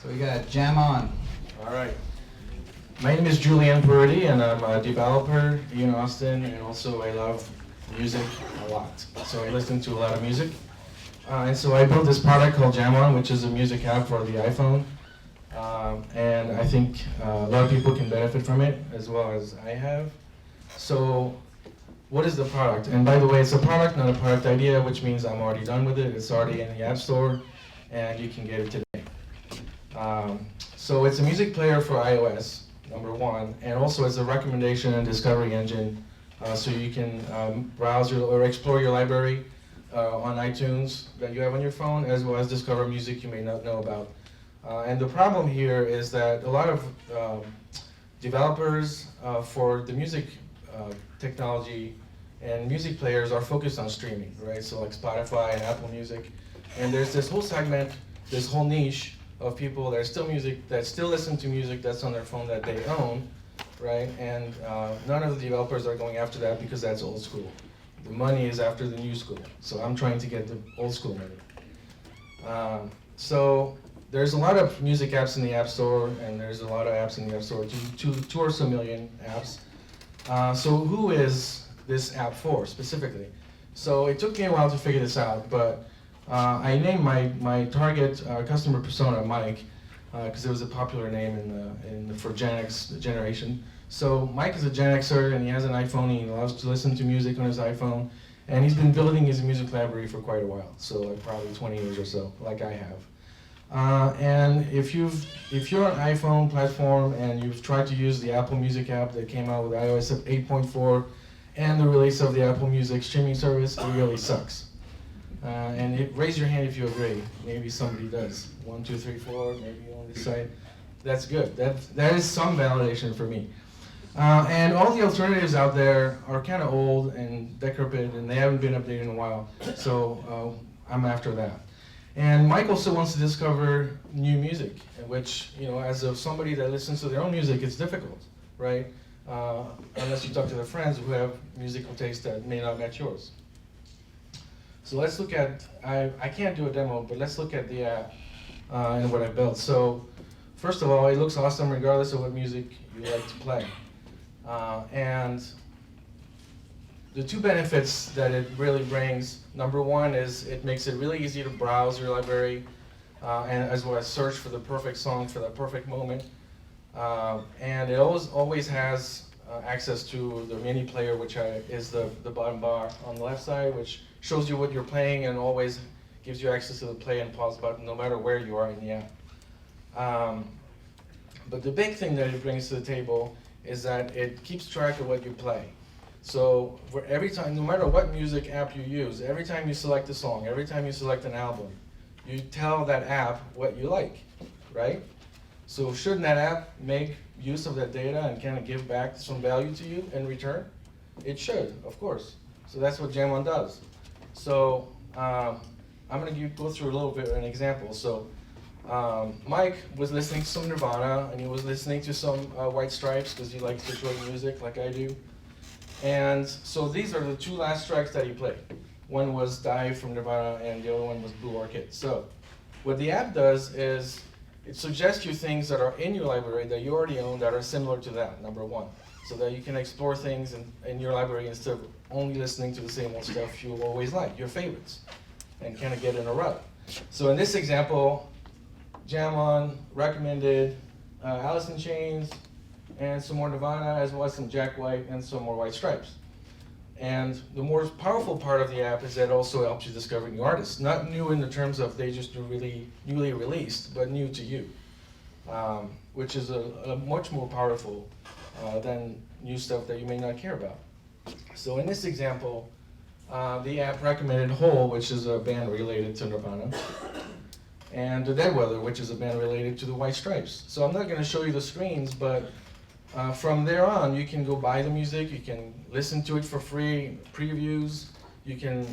So we got Jam On. All right. My name is Julian Purdy, and I'm a developer in Austin, and also I love music a lot. So I listen to a lot of music. And so I built this product called Jam On, which is a music app for the iPhone. And I think a lot of people can benefit from it, as well as I have. So what is the product? And by the way, it's a product, not a product idea, which means I'm already done with it. It's already in the App Store, and you can get it today. So it's a music player for iOS, number one, and also it's a recommendation and discovery engine, so you can browse or explore your library on iTunes that you have on your phone, as well as discover music you may not know about. And the problem here is that a lot of developers for the music technology and music players are focused on streaming, right? So like Spotify and Apple Music, and there's this whole segment, this whole niche of people that still listen to music that's on their phone that they own, right? And none of the developers are going after that because that's old school. The money is after the new school. So I'm trying to get the old school money. So there's a lot of music apps in the App Store, and there's a lot of apps in the App Store, two or so million apps. So who is this app for specifically? So it took me a while to figure this out, but I named my target customer persona Mike, because it was a popular name for Gen X generation. So Mike is a Gen Xer, and he has an iPhone, and he loves to listen to music on his iPhone, and he's been building his music library for quite a while, so like probably 20 years or so, like I have. And if you're an iPhone platform and you've tried to use the Apple Music app that came out with iOS 8.4 and the release of the Apple Music streaming service, it really sucks. And raise your hand if you agree. Maybe somebody does. 1, 2, 3, 4. Maybe on this side. That's good. That is some validation for me. And all the alternatives out there are kind of old and decrepit, and they haven't been updated in a while. So I'm after that. And Mike also wants to discover new music, which, as of somebody that listens to their own music, it's difficult, right? Unless you talk to their friends who have musical taste that may not match yours. So let's look at, I can't do a demo, but let's look at the app and what I built. So first of all, it looks awesome regardless of what music you like to play. And the two benefits that it really brings, number one is it makes it really easy to browse your library and as well as search for the perfect song for that perfect moment. And it always has access to the mini player, which is the bottom bar on the left side, which shows you what you're playing and always gives you access to the play and pause button no matter where you are in the app. But the big thing that it brings to the table is that it keeps track of what you play. So for every time, no matter what music app you use, every time you select a song, every time you select an album, you tell that app what you like, right? So shouldn't that app make use of that data and kind of give back some value to you in return? It should, of course. So that's what Jam On does. So I'm going to go through a little bit of an example. So Mike was listening to some Nirvana, and he was listening to some White Stripes because he likes Detroit music like I do. And so these are the two last tracks that he played. One was Dive from Nirvana, and the other one was Blue Orchid. So what the app does is it suggests you things that are in your library that you already own that are similar to that, number one, so that you can explore things in your library instead of only listening to the same old stuff you always like, your favorites, and kind of get in a rut. So in this example, Jam On recommended Alice in Chains and some more Nirvana, as well as some Jack White and some more White Stripes. And the more powerful part of the app is that it also helps you discover new artists. Not new in the terms of they just really newly released, but new to you, which is a much more powerful than new stuff that you may not care about. So in this example, the app recommended Hole, which is a band related to Nirvana, and The Dead Weather, which is a band related to the White Stripes. So I'm not going to show you the screens, but from there on, you can go buy the music, you can listen to it for free, previews, you can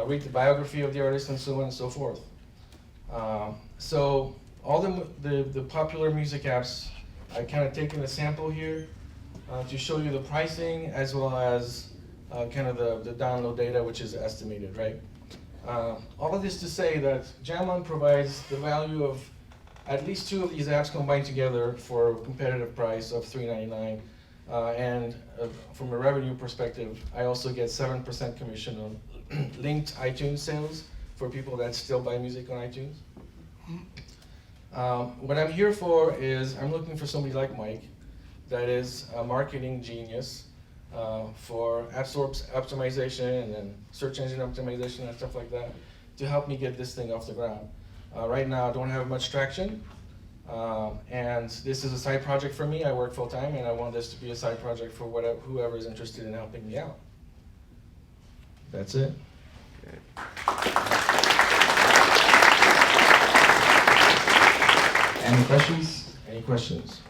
read the biography of the artist, and so on and so forth. So all the popular music apps, I kind of taken a sample here to show you the pricing as well as kind of the download data, which is estimated, right? All of this to say that Jam On provides the value of at least 2 of these apps combined together for a competitive price of $3.99. And from a revenue perspective, I also get 7% commission on linked iTunes sales for people that still buy music on iTunes. What I'm here for is I'm looking for somebody like Mike that is a marketing genius for app store optimization and then search engine optimization and stuff like that to help me get this thing off the ground. Right now I don't have much traction, and this is a side project for me. I work full time and I want this to be a side project for whoever is interested in helping me out. That's it. Good. Any questions? Any questions?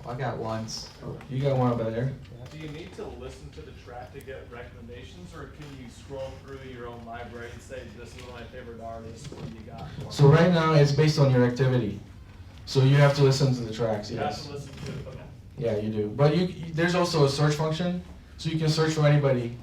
I got one. You got one over there. Do you need to listen to the track to get recommendations, or can you scroll through your own library and say, this is one of my favorite artists, what do you got for me? So right now it's based on your activity. So you have to listen to the tracks, You yes. have to listen to it, okay. Yeah, you do. But there's also a search function, so you can search for anybody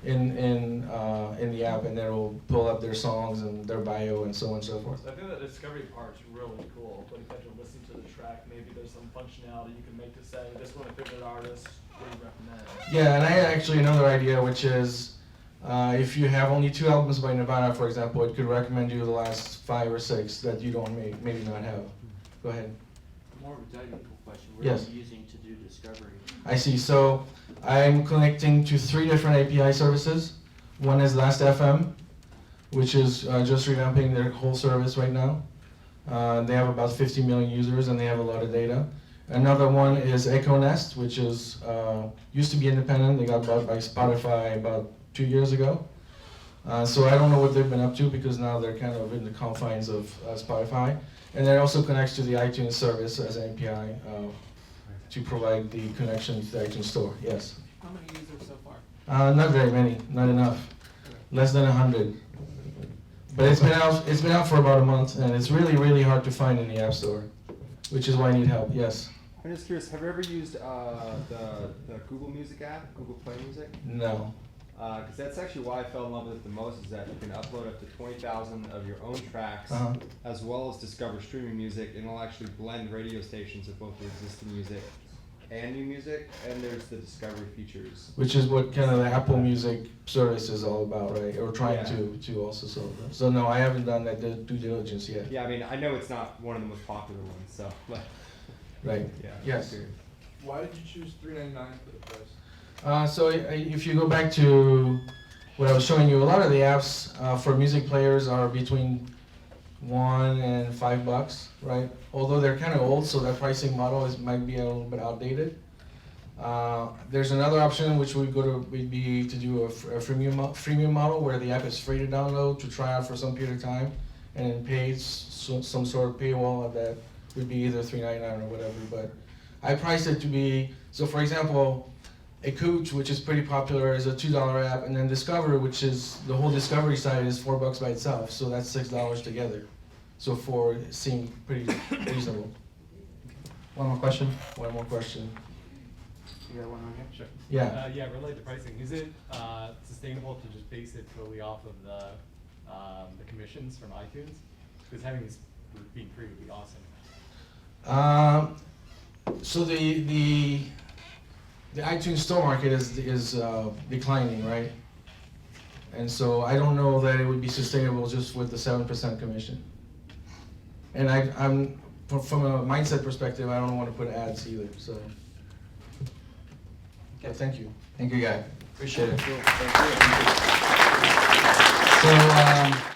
in the app, and then it will pull up their songs and their bio and so on and so forth. So I think that discovery part's really cool, but if you have to listen to the track, maybe there's some functionality you can make to say, this is one of my favorite artists, what do you recommend? Yeah, and I had actually another idea, which is if you have only 2 albums by Nirvana, for example, it could recommend you the last 5 or 6 that you don't maybe not have. Go ahead. More of a technical question. What Yes. are you using to do discovery? I see. So I'm connecting to 3 different API services. One is Last.fm, which is just revamping their whole service right now. They have about 50 million users and they have a lot of data. Another one is Echo Nest, which is used to be independent. They got bought by Spotify about 2 years ago. So I don't know what they've been up to because now they're kind of in the confines of Spotify. And then it also connects to the iTunes service as an API to provide the connection to the iTunes store. Yes? How many users so far? Not very many, not enough. Less than 100. But it's been out for about a month, and it's really, really hard to find in the App Store, which is why I need help. Yes? I'm just curious, have you ever used the Google Music app, Google Play Music? No. Because that's actually why I fell in love with it the most, is that you can upload up to 20,000 of your own tracks, Uh-huh. as well as discover streaming music, and it'll actually blend radio stations of both the existing music and new music, and there's the discovery features. Which is what kind of the Apple Music service is all about, right? Or trying Yeah. to also solve that. So no, I haven't done that due diligence yet. Yeah, I mean, I know it's not one of the most popular ones, so, but, Right. yeah. Yes. figured. Why did you choose $3.99 for the price? So if you go back to what I was showing you, a lot of the apps for music players are between $1 and $5, right? Although they're kind of old, so that pricing model might be a little bit outdated. There's another option which would be to do a freemium model where the app is free to download to try out for some period of time, and then paid some sort of paywall that would be either $3.99 or whatever. But I priced it to be, so for example, Écoute, which is pretty popular, is a $2 app, and then Discover, which is the whole discovery side, is $4 by itself, so that's $6 together. So 4 seemed pretty reasonable. One more question. One more question. You got one on here? Sure. Yeah. Yeah, related to pricing, is it sustainable to just base it totally off of the commissions from iTunes? Because having this being free would be awesome. So the iTunes store market is declining, right? And so I don't know that it would be sustainable just with the 7% commission. And I'm from a mindset perspective, I don't want to put ads either. So, but thank you. Thank you, guy. Appreciate it. Cool, thank you. So,